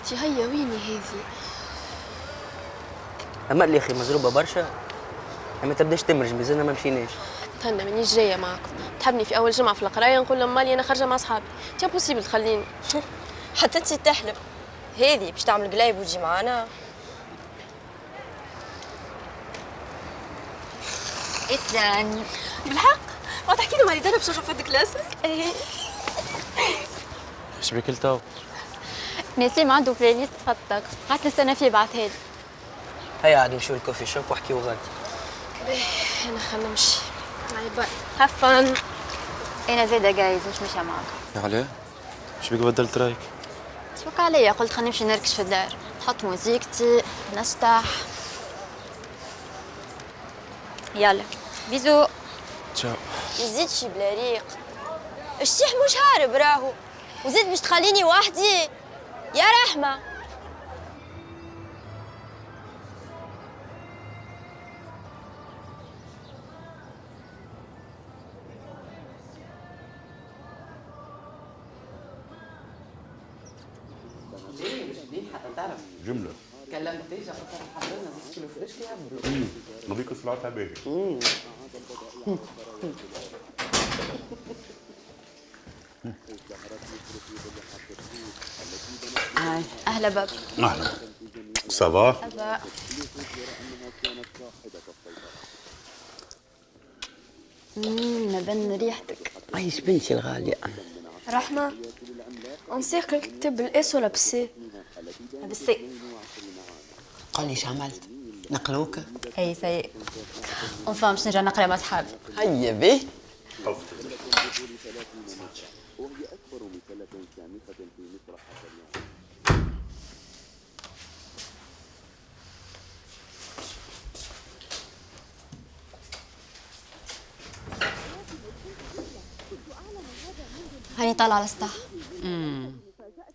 اختي هيا ويني هذه؟ اما اللي اخي مزروبه برشا. اما تبداش تمرج مازلنا ما مشيناش. تهنى مانيش جايه معكم. تحبني في اول جمعه في القرايه نقول لهم مالي انا خارجه مع اصحابي؟ تي بوسيبل تخليني؟ حتى انتي تحلم هذه باش تعمل قلايب وتجي معانا. إذن بالحق ما تحكي لهم هاني انا باش نشوف هذيك كلاسك. ايش بك تو؟ نسيم عنده بلاylist تفطك قعدت السنة فيه بعثها لي. هيا عاد نمشيو الكوفي شوب واحكيو غادي. انا خلنا نمشي. باي باي هفن. أنا زايدة جايز مش ماشية معاك. يا علاه؟ ايش بك بدلت رايك؟ تفوق عليا قلت خلينا نمشي نركش في الدار نحط موزيكتي نشطح. يلا بيزو. تشاو. يزيد شي بلا ريق. الشيح مش هارب راهو وزيد باش تخليني وحدي يا رحمة. جملة كلمتيش اخوك حضرنا 10 كيلو فريش يعملوا. نضيك سلعتها باهي. أهلا بابا. أهلا. سافا؟ سافا. نبان ريحتك. عايش بنتي الغاليه. رحمه انسيق تكتب الاس ولا بالسي؟ بالسي. قال لي ايش عملت؟ نقلوك؟ هي سيء. أنفهم باش نرجع نقرا مع صحابي. هيا بيه. هاني طالعة على السطح.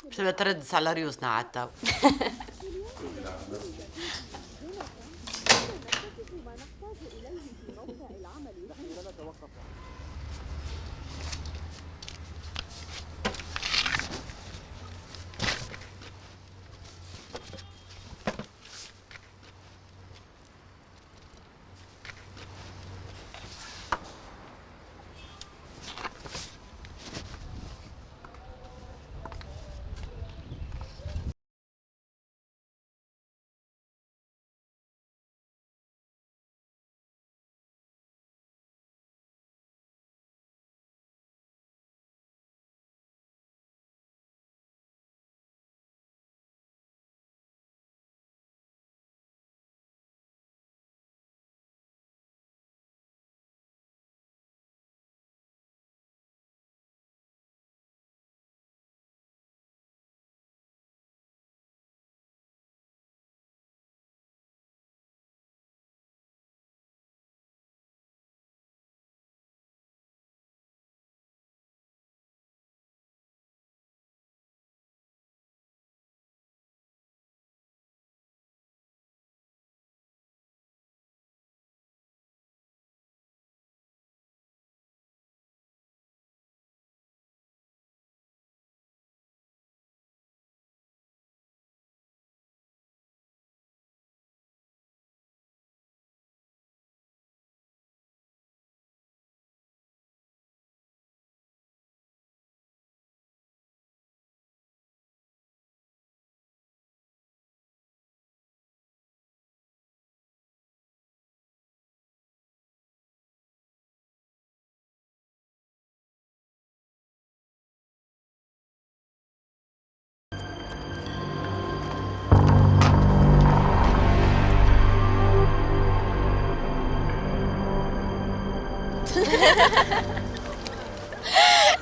باش تبدا تردس على ريوسنا عاد تو.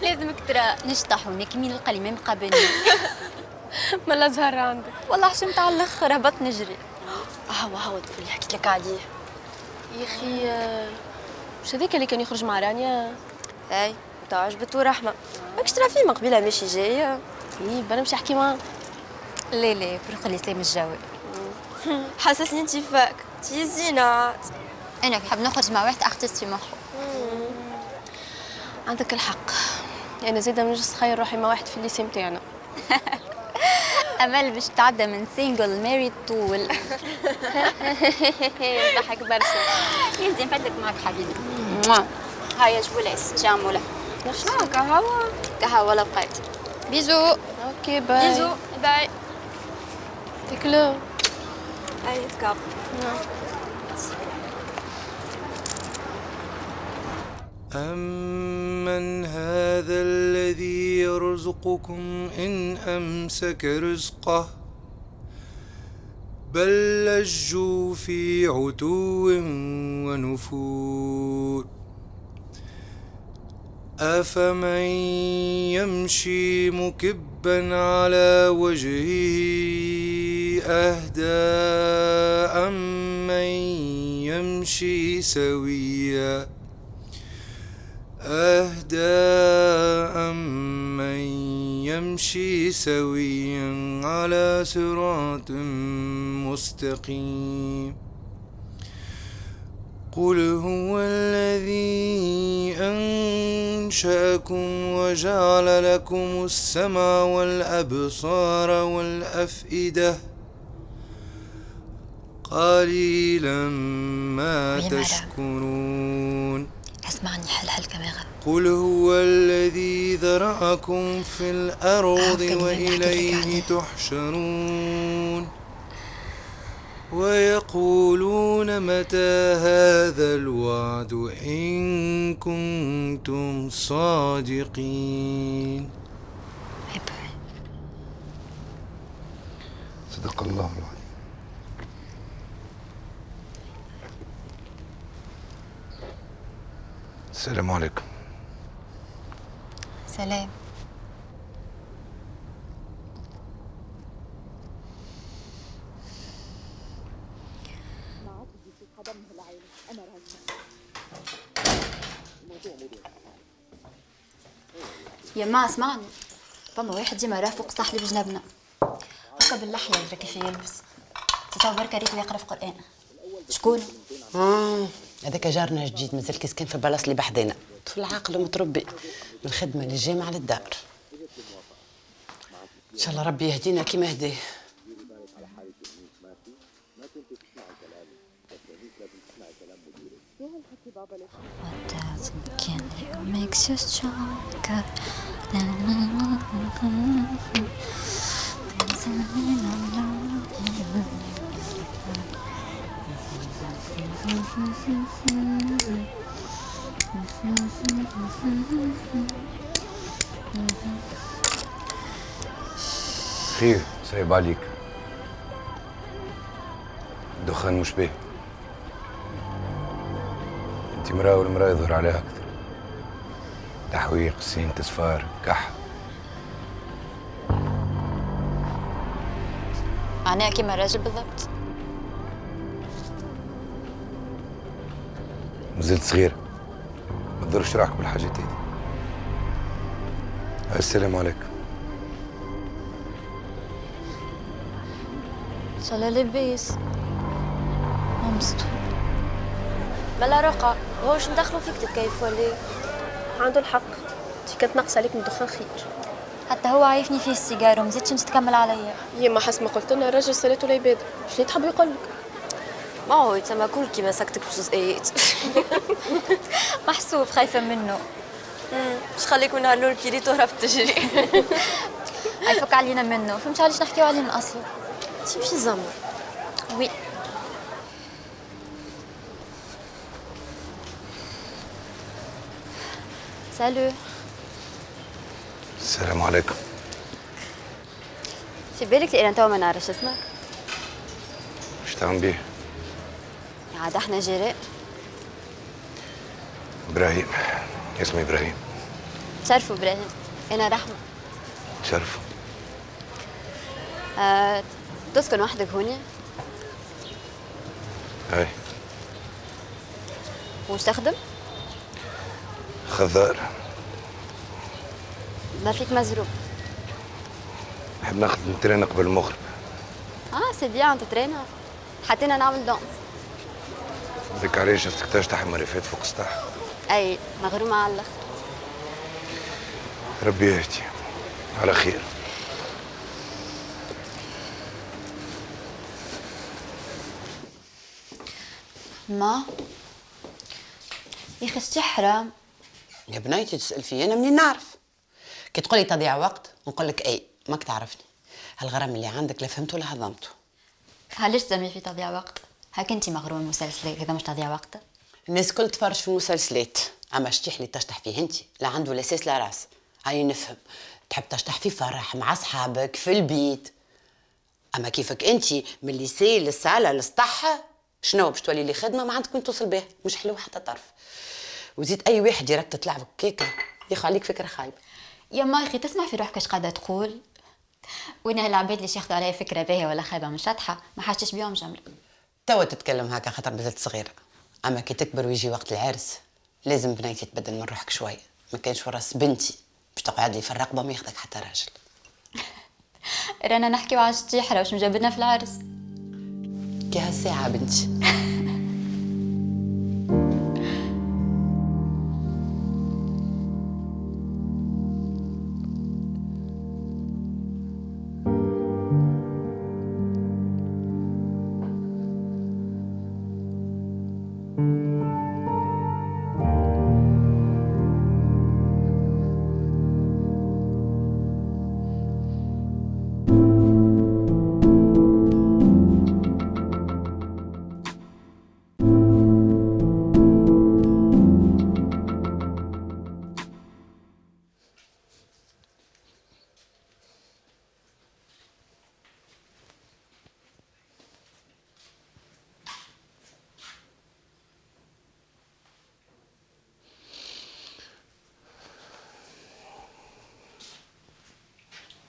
لازمك ترى نشطح ونكمل القليمة مقابلين. ملا زهر عندك. والله حشمت على الاخر هبط نجري. هو الطفل اللي حكيت لك عليه. يا اخي مش هذاك اللي كان يخرج مع رانيا؟ هاي انت عجبته رحمة ماكش ترى فيه من قبيله ماشي جاية. ايه بلا نمشي احكي معاه. لا فرق لسان الجوي. حسسني انت فاك تي زينات. انا بحب نخرج مع واحد اختص في مخه. عندك الحق. انا زايده من نجلس خير روحي مع واحد في الليسي نتاعنا. امل باش تعدى من سينجل ماري طول. ضحك برشا. يزين فاتك معك حبيبي. هيا شو لاس جامولا. شنو قهوة؟ قهوه ولا بقيت. بيزو. اوكي باي. بيزو باي. تاكلو. اي تكاب. أمن هذا الذي يرزقكم إن أمسك رزقه بل لجوا في عتو ونفور أفمن يمشي مكبا على وجهه أهدى أمن يمشي سويا أمن يمشي سويا على صراط مستقيم قل هو الذي أنشأكم وجعل لكم السمع والأبصار والأفئدة قليلا ما تشكرون. اسمعني حل كمان. قل هو الذي ذرأكم في الأرض وإليه تحشرون ويقولون متى هذا الوعد إن كنتم صادقين. صدق الله العظيم. السلام عليكم. سلام. يما اسمعني، فما واحد ديما رافق صاحبي بجنبنا هكا باللحية يدرى كيف يلبس تتو بركة ريت يقرا في قرآن. شكون؟ هذاك جارنا جديد مازال كيسكن في بلاصه اللي بحدينا، طفل عاقل ومتربي من الخدمه للجامعه للدار. ان شاء الله ربي يهدينا كيما هديه. خير صعيب عليك، الدخان مش باهي. انت مراه والمراه يظهر عليها اكثر، تحويق، سين، تصفار، كح. معناها كيما الراجل بالضبط. مازلت صغير، ما تضرش روحك بالحاجات هذي. السلام عليكم. ان شاء الله لاباس. مستور. بلا رقة هو واش ندخلوا فيك تتكيف ولا؟ عنده الحق، انت كانت ناقصه عليك من الدخان خير. حتى هو عايفني فيه السيجار ومزيدش انت تكمل عليا. يما حسب ما قلت لنا الراجل سالته العباد، شنو تحب يقول لك؟ ما هو يتسمى كل كيما سكتك بجزئيات. محسوب خايفه منه. باش خليك من هالنور كي ريتو هربت تجري. عيفك علينا منه، فهمت علاش نحكيو عليه من اصله. تمشي زمر. وي. سالو. السلام عليكم. في بالك انا تو ما نعرفش اسمك؟ ايش تعمل بيه؟ عاد احنا جيران. ابراهيم، اسمي ابراهيم. تشرفوا ابراهيم. انا رحمه. تشرفوا. تسكن وحدك هوني؟ هاي. وش تخدم؟ خضار. ما فيك مزروب. نحب ناخذ ترين قبل المغرب. سي بيان تترينا. حتى انا نعمل دانس. ذيك علاش شفتك تجتح مريفات فوق السطح. اي مغرومه على الاخر. ربي يهدي على خير. ما يا اخي حرام. يا بنيتي تسأل فيا أنا منين نعرف؟ كي تقولي تضيع وقت نقول لك أي ماك تعرفني. هالغرام اللي عندك لا فهمته ولا هضمته. علاش تسمي في تضييع وقت؟ هاك انت مغروم المسلسلات، هذا مش تضييع وقت. الناس كل تفرج في المسلسلات، اما شتيح اللي تشطح فيه انت لا عنده لا ساس لا راس. هاي نفهم تحب تشطح في فرح مع اصحابك في البيت، اما كيفك انت من الليسي للصاله للسطحه شنو باش تولي لي خدمه ما عندك وين توصل بها، مش حلو حتى طرف. وزيد اي واحد يركب تلعبك كيكه ياخذ عليك فكره خايبه. يا ما اخي تسمع في روحك اش قاعده تقول؟ وانا العباد اللي ياخذوا عليا فكره باهيه ولا خايبه مش شاطحه ما حاجتش بيهم جمله. توا تتكلم هكا خاطر مازلت صغيره، اما كي تكبر ويجي وقت العرس لازم بنيتي تبدل من روحك شويه. ما كانش وراس بنتي باش تقعد لي في الرقبه ما ياخذك حتى راجل. رانا نحكيو على الشطيحه واش مجابدنا في العرس. كي هالساعه بنتي.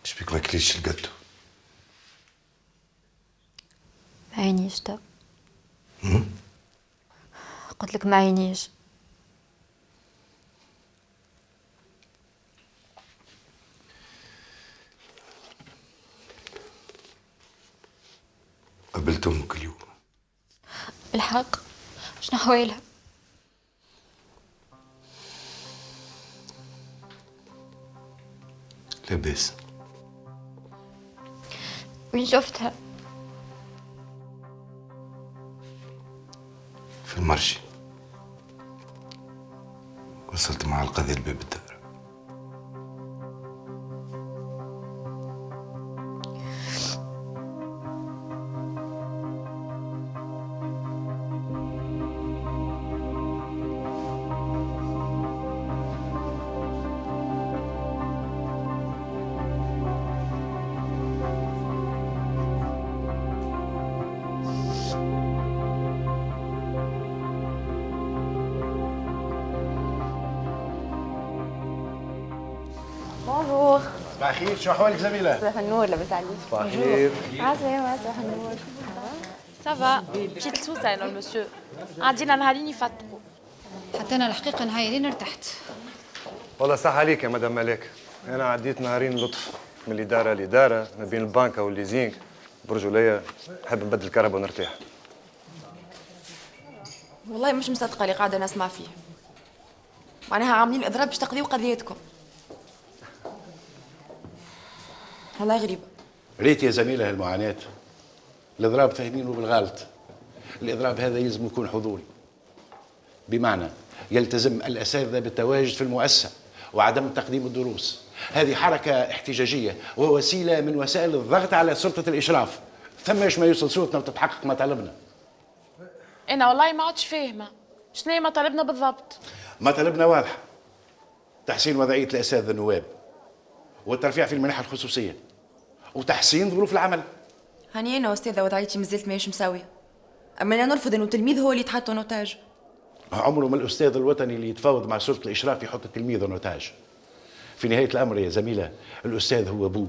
ايش بيك ما كليتش القدو؟ ما عينيش تو. قلت لك ما عينيش. قبلت امك اليوم. الحق شنو حوالها؟ لاباس. وين شفتها؟ في المرشي. وصلت مع القضية لباب الدار. بونجور. صباح الخير، شو احوالك زميلة؟ صباح النور، لاباس عليك؟ صباح الخير. عسلامة، صباح النور. سافا مشيت لسوسه انا المسيو عندنا نهارين يفطروا. حتى انا الحقيقه نهايرين ارتحت. والله صح عليك يا مدام ملاك، انا عديت نهارين لطف من الاداره لاداره ما بين البنكه والليزينغ برجوليه. نحب نبدل الكهرباء ونرتاح. والله مش مصدقه اللي قاعده نسمع فيه. معناها عاملين اضراب باش تقضيوا قضيتكم. والله غريبه. ريت يا زميلة المعاناة. الإضراب فاهمينه بالغلط. الإضراب هذا يلزم يكون حضوري. بمعنى يلتزم الأساتذة بالتواجد في المؤسسة وعدم تقديم الدروس. هذه حركة احتجاجية ووسيلة من وسائل الضغط على سلطة الإشراف. ثماش ما يوصل صوتنا وتتحقق مطالبنا. انا والله ما عدتش فاهمه شنو هي مطالبنا بالضبط. مطالبنا واضحة: تحسين وضعية الأساتذة النواب، والترفيع في المنح الخصوصية، وتحسين ظروف العمل. هاني انا استاذه وضعيتي مازالت ماهيش مساويه. اما انا نرفض انه التلميذ هو اللي يتحط نوتاج. عمره ما الأستاذ الوطني اللي يتفاوض مع سلطة الإشراف يحط التلميذ نوتاج. في نهاية الأمر يا زميلة، الأستاذ هو أبوه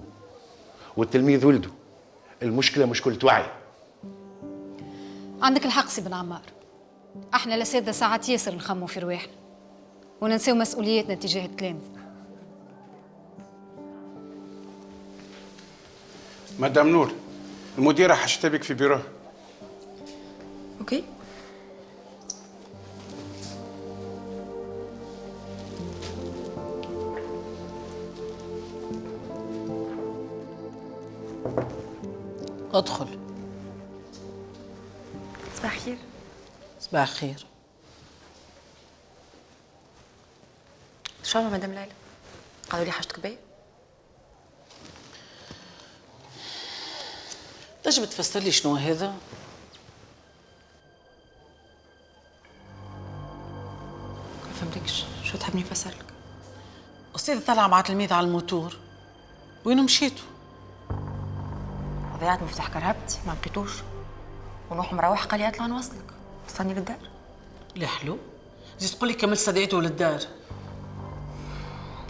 والتلميذ ولده. المشكلة مشكلة وعي. عندك الحق سي بن عمار. احنا الاساتذه ساعات ياسر نخموا في رواحنا وننساو مسؤولياتنا تجاه التلاميذ. مدام نور، المديرة حشتها بك في بيروه. اوكي. ادخل. صباح الخير. صباح الخير. شو مدام ليلى؟ قالوا لي حاجتك بيا؟ تنجم تفسر لي شنو هذا؟ ما فهمتكش، شو تحبني نفسر لك؟ أستاذ طلع مع تلميذ على الموتور، وين مشيتوا؟ ضيعت مفتاح كرهبتي ما لقيتوش، ونروح مروح قال لي اطلع نوصلك، وصلني للدار. لا حلو، زيد تقول لي كملت صديقته للدار.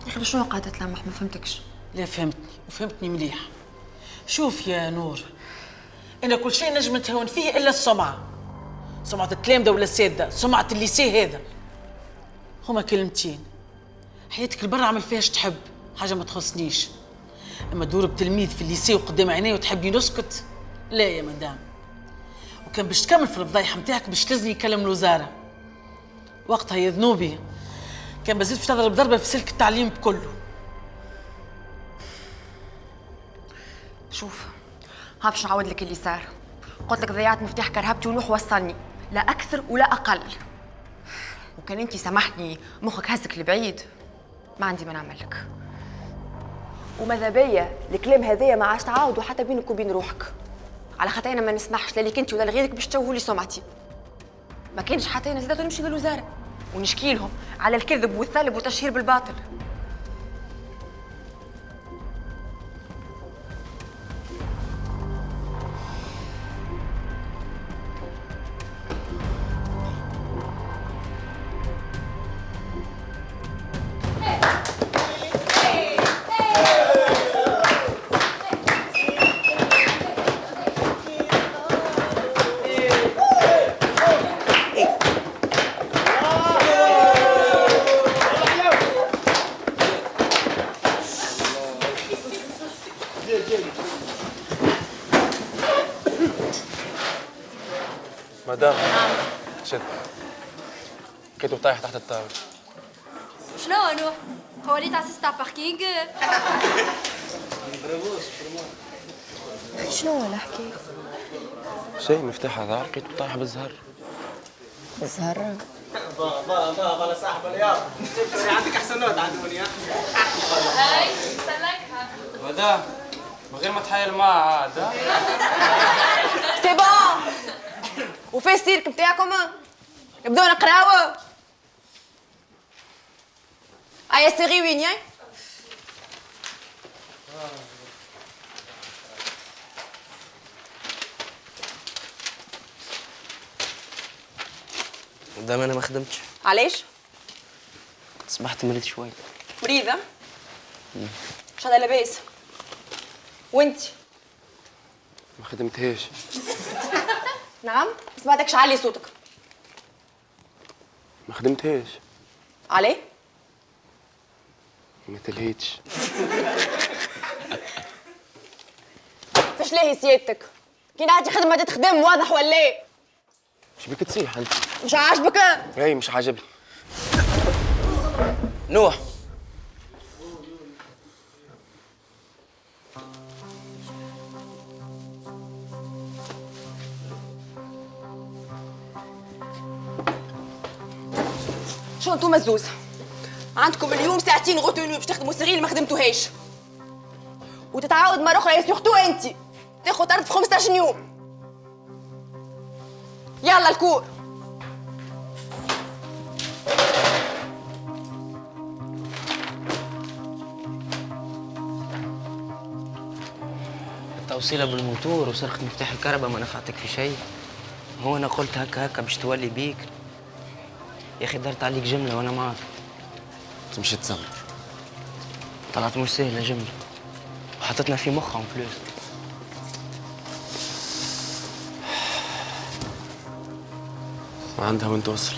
يا اخي شنو قاعده تلمح؟ ما فهمتكش. لا فهمتني وفهمتني مليح. شوف يا نور، أنا كل شيء نجم نتهاون فيه إلا السمعة. سمعة التلامذة ولا السادة، سمعة الليسي هذا. هما كلمتين. حياتك البرا عمل فيها تحب، حاجة ما تخصنيش. أما دور بتلميذ في الليسي وقدام عيني وتحبني نسكت؟ لا يا مدام. وكان باش تكمل في الفضايح نتاعك باش تلزني يكلم الوزارة. وقتها يا ذنوبي كان بزيد باش تضرب ضربة في سلك التعليم بكله. شوف، ها باش نعاود لك اللي صار. قلت لك ضيعت مفتاح كرهبتي ونوح وصلني، لا اكثر ولا اقل. وكان انت سامحتني مخك هزك لبعيد، ما عندي ما نعمل لك. وماذا بيا الكلام هذايا ما عادش تعاودوا حتى بينك وبين روحك، على خاطر انا ما نسمحش لا ليك انت ولا لغيرك باش تشوهوا لي سمعتي. ما كانش حتى انا زادت نمشي للوزاره ونشكي لهم على الكذب والثلب والتشهير بالباطل. مدام شد كنت طايح تحت الطاولة. شنو نوح؟ هو اللي تاع سيستا باركينغ؟ شنو الحكايه؟ شيء مفتاحها ظهر لقيته طايح بالزهر. بالزهر؟ بلا صاحب اليوم عندك احسن نوت عندوني. هاي سلكها مدام من غير ما تحايل معها عاد. سي بون. وفي السيرك بتاعكم؟ نبداو نقراو. ايا سيري وين ياي؟ قدام انا ما خدمتش. علاش؟ صبحت مريض شوي. مريضة؟ مش هذا لاباس. وانت؟ ما خدمتهاش. نعم؟ بس ما بدكش علي صوتك. ما خدمتهاش. عليه؟ ما تلهيتش. فاش لاهي سيادتك؟ كي نعطي خدمة تخدم واضح ولا ايه؟ ايش بك تصيح انت؟ مش عاجبك؟ اي مش عاجبني. نوح شو انتو مزوز؟ عندكم اليوم ساعتين غوتونو باش تخدموا صغير ما خدمتوهاش. وتتعاود مرة أخرى يا سورتو أنت تاخذ طرد في 15 يوم. يلا الكور. التوصيلة بالموتور وسرقة مفتاح الكهرباء ما نفعتك في شيء. هو انا قلت هكا باش تولي بيك. يا اخي درت عليك جملة وانا معاك. تمشي تصبر. طلعت مش سهلة جملة وحطتنا في مخها اون بلوس. ما عندها وين توصل.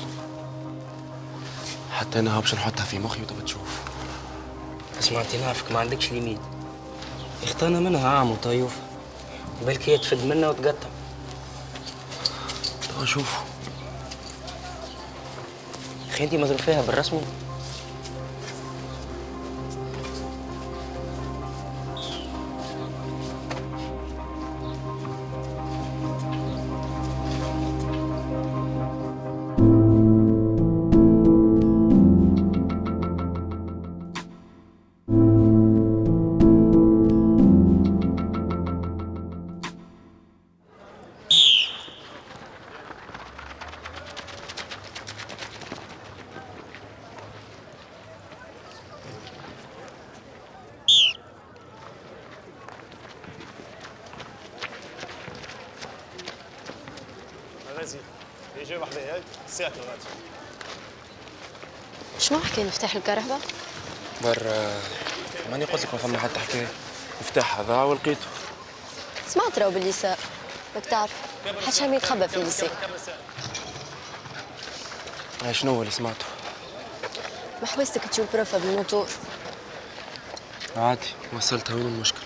حتى انا باش نحطها في مخي وتبى تشوف. سمعتي نعرفك ما عندكش ليميت. اختانا منها عام وطيوفة بالك هي تفد منا وتقطع. تبغى شوفوا. اخي انتي مضروب فيها بالرسمي. يجي واحد هيك ساعته شنو حكي مفتاح الكرهبة؟ برا ماني قلت لك ما فما حتى حكايه. مفتاح ضاع ولقيته. سمعت راهو باللي صار. راك تعرف حتى شي يتخبى في الليسي. شنو هو اللي سمعته؟ ما حوستك تشوف بروفا بالموتور. عادي وصلتها، وين المشكله؟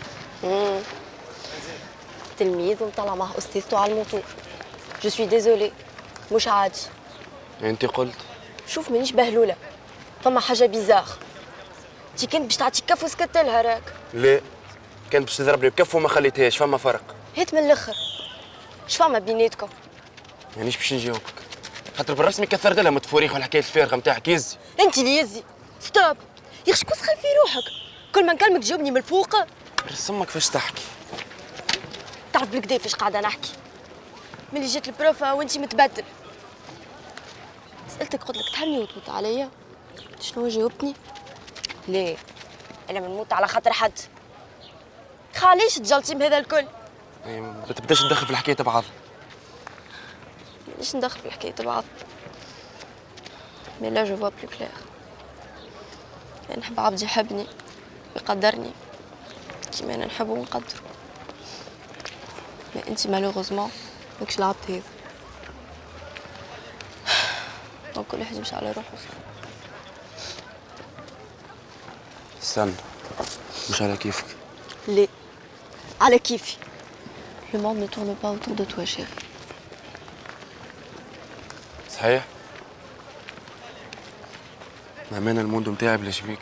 تلميذ ومطلع معه استاذته على الموتور. جو سوي ديزولي، مش عادي. انت قلت. شوف مانيش بهلوله، فما حاجه بيزار. انت كنت باش تعطي كف وسكت لها راك. لا كانت باش تضربني بكف وما خليتهاش، فما فرق. هات من الاخر، اش فما بيناتكم؟ مانيش باش نجاوبك، خاطر بالرسمي كثرت لها متفوريخ والحكايه الفارغه نتاعك يزي. انت اللي يزي. ستوب يا اخي، شكون سخن في روحك؟ كل ما نكلمك تجاوبني من الفوق. رسمك كيفاش تحكي. تعرف بالكدا فاش قاعده نحكي. ملي جيت البروفا وانت متبدل. سألتك قلت لك تحبني وتموت عليا؟ شنو جاوبتني؟ ليه؟ انا بنموت على خاطر حد. خاليش تجلطي بهذا الكل. ما تبداش تدخل في الحكايه تبعضها. ليش ندخل في الحكايه تبعض؟ مي لا جو فوا بلو كلير. نحب عبد يحبني ويقدرني كيما انا نحبه ونقدره. مي انت مالوغوزمون ماكش العبد هذا. دونك كل واحد يمشي على روحه. استنى، مش على كيفك. ليه؟ على كيفي. لو موند ne tourne pas autour de toi chérie. صحيح؟ بأمانة الموندو متاعي بلا شبيك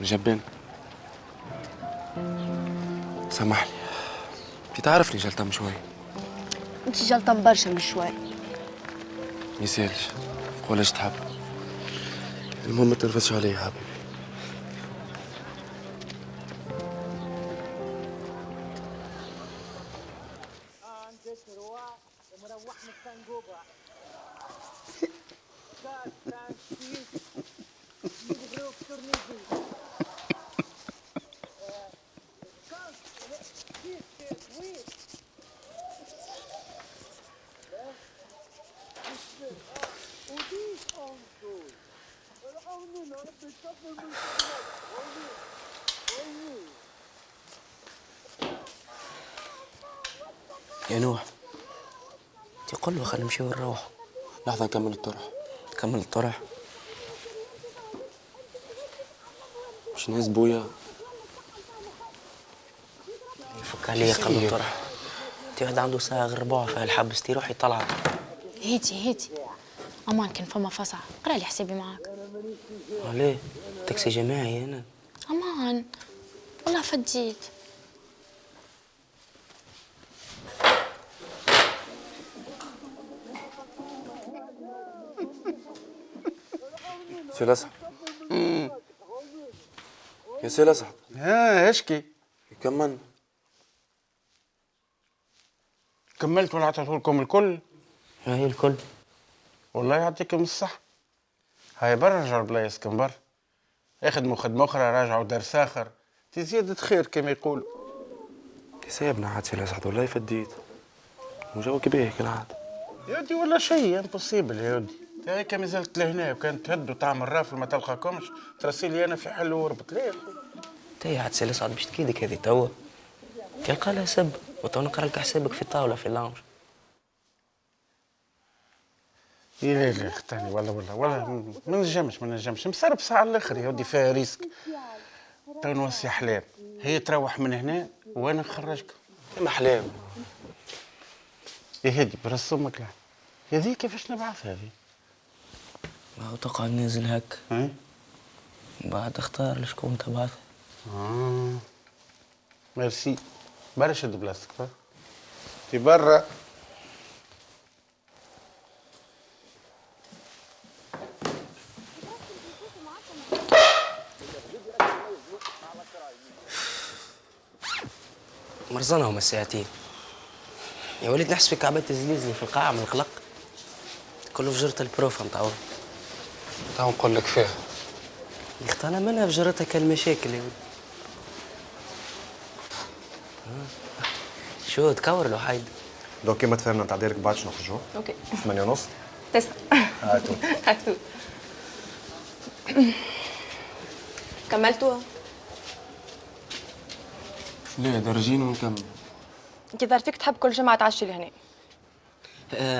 جبان. سامحني، انت تعرفني جلطان شوي. انت جلطان برشا من شوي. ميسالش، قولش تحب. المهم ما تنرفزش عليا يا حبيبي. يا نوح، تقول له خلينا نمشي ونروح. لحظة نكمل الطرح. نكمل الطرح؟ مش ناس بويا يفك عليا قبل الطرح. انت واحد عنده ساعة غير ربع في الحبس تروح يطلع. هيتي امان كان فما فصعة، قرا لي حسابي معاك. ليه؟ تاكسي جماعي هنا. امان والله فديت. سي الأسعد. يا سي الأسعد. اشكي. كملنا. كملت ولا عطيته لكم الكل؟ هاي الكل. والله يعطيكم الصح. هاي برا رجعوا بلايصكم برا. يخدموا خدمة أخرى، راجعوا درس آخر، زيادة خير كما يقولوا. سيبنا عاد سي الأسعد والله فديت. وجوك باهي كالعادة. يا ودي ولا شيء امبوسيبل يا ودي. هيك مازلت لهنا وكانت تهد وتعمل رافل ما تلقاكمش ترسلي انا في حل وربط ليه؟ تي عاد سي الأسعد باش تكيدك هذه توا. تلقى لها سب وتو نقرا لك حسابك في الطاولة في اللونج. لا لا اختاني ولا ما نجمش مسربسة على الاخر يا ودي فيها ريسك. تو نوصي احلام، هي تروح من هنا وانا نخرجك. كيما احلام. يا هادي برس امك لا. هذه كيفاش نبعث هذه؟ ما هو تقعد نازل هك. بعد اختار لشكون تبعث. ميرسي. برا شد بلاستيك في برا. مرزانة هما الساعتين. يا وليد نحس في كعبات تزليزلي في القاعة من القلق. كله في جرة البروفا متعود. تعال نقول لك فيها. يختار منها في جرتها كالمشاكل يا ولد. شو تكور له حيد. دوك كيما تفاهمنا نتعدي لك بعد شنو نخرجوا؟ اوكي 8:30 9 هاتو هاتو كملتوها؟ لا درجين ونكمل. انت ظهر فيك تحب كل جمعه تعشي لهنا.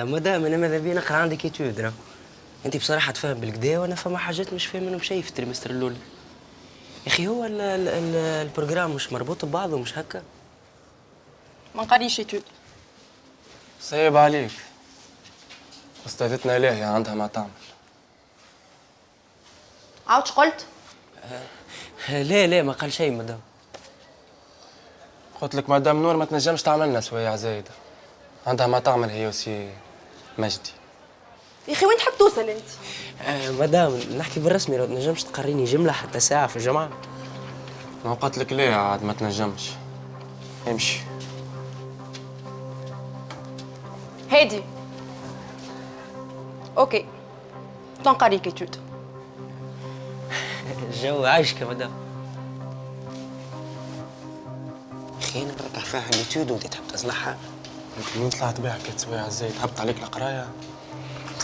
مدام انا ماذا بيا نقرا عندك ايتود راه. انت بصراحه تفهم بالكدا وانا فما حاجات مش فاهم منهم شيء في التريمستر الاول. يا اخي هو البروجرام مش مربوط ببعضه مش هكا؟ ما نقريش ايتود. صعيب عليك. استاذتنا لاهية عندها ما تعمل. عاودش قلت؟ لا ما قال شيء مدام. قلت لك مدام نور ما تنجمش تعملنا سوايع زايدة. عندها ما تعمل هي وسي مجدي. يا اخي وين تحب توصل انت؟ مدام نحكي بالرسمي، لو تنجمش تقريني جمله حتى ساعه في الجمعه. ما قلت لك ليه عاد ما تنجمش. امشي. هادي اوكي تنقريك ايتود. الجو عايشك يا مدام. اخي انا برك فيها اليوتيوب وانت تحب تصلحها. انت منين طلعت بها حكاية سوايع زايد؟ هبط عليك القراية؟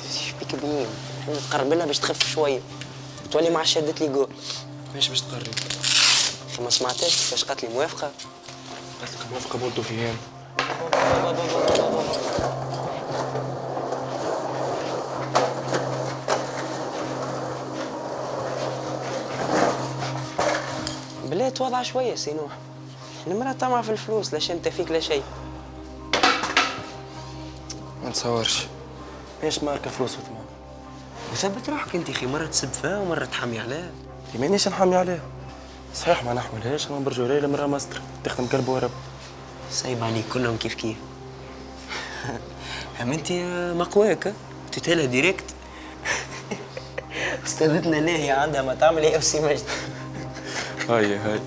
ايش بيك بيه؟ نحن نتقرب لها باش تخف شويه. تولي مع شدت لي جول. ماشي باش تقرب. اخي ما سمعتهاش كيفاش قالت لي موافقه؟ قالت لك موافقة بولتو فيها. بالله تواضع شويه سي نوح. احنا مرة طمع في الفلوس، لا انت فيك لا شيء. ما نتصورش. ايش ماركة فلوس وطمع؟ وثبت روحك انت اخي، مره تسب فيها ومره تحمي عليها. مانيش نحمي عليها. صحيح ما نحملهاش، انا برجوليه مرة ماستر تخدم كلب ورب. صايب عليك كلهم كيف كيف. هم انت مقواك تتهلا ديريكت. استاذتنا لاهية عندها ما تعمل هي وسي مجد. هاي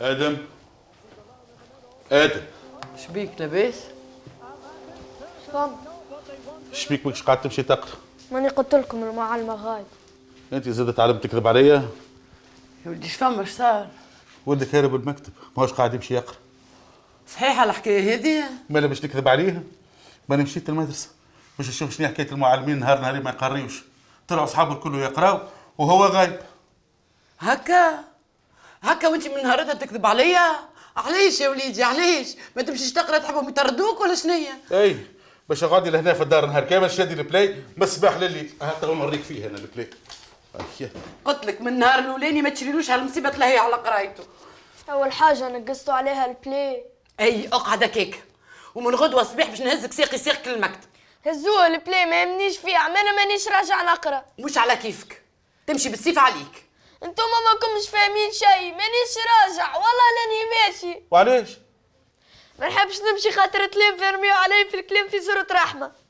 ادم شبيك لاباس؟ فهم. شبيك ماكش قاعد تمشي تقرا؟ ماني قلت لكم المعلمة غايب. انت زاد تعلم تكذب عليا؟ يا ولدي اش فما اش صار؟ ولدك هارب المكتب، ماهوش قاعد يمشي يقرا. صحيحة الحكاية هذه؟ مالا باش نكذب عليه؟ ما انا مشيت المدرسة باش نشوف شنو حكاية المعلمين نهارين ما يقريوش. طلعوا اصحابه الكل يقراو وهو غايب. هكا وانت من نهارتها تكذب عليا؟ علاش يا وليدي علاش؟ ما تمشيش تقرا تحبهم يطردوك ولا شنيا؟ اي باش اقعد لهنا في الدار نهار كامل شادي البلاي من الصباح لليل. هاتا نوريك فيه انا البلاي. قلت لك من النهار الاولاني ما تشريلوش على المصيبه تلهي على قرايته. أول حاجة نقصتوا عليها البلاي. اي اقعد هكاك ومن غدوه الصباح باش نهزك ساقي للمكتب. هزوه البلاي ما يمنيش فيه، عمانا مانيش راجع نقرا. مش على كيفك، تمشي بالسيف عليك. انتوما ماكمش فاهمين شيء، مانيش راجع والله لاني ماشي. وعلاش؟ ما نحبش نمشي خاطر تلام فرميو علي في الكلام في سورة رحمة.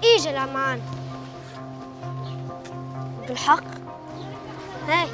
اجي معانا بالحق. هاي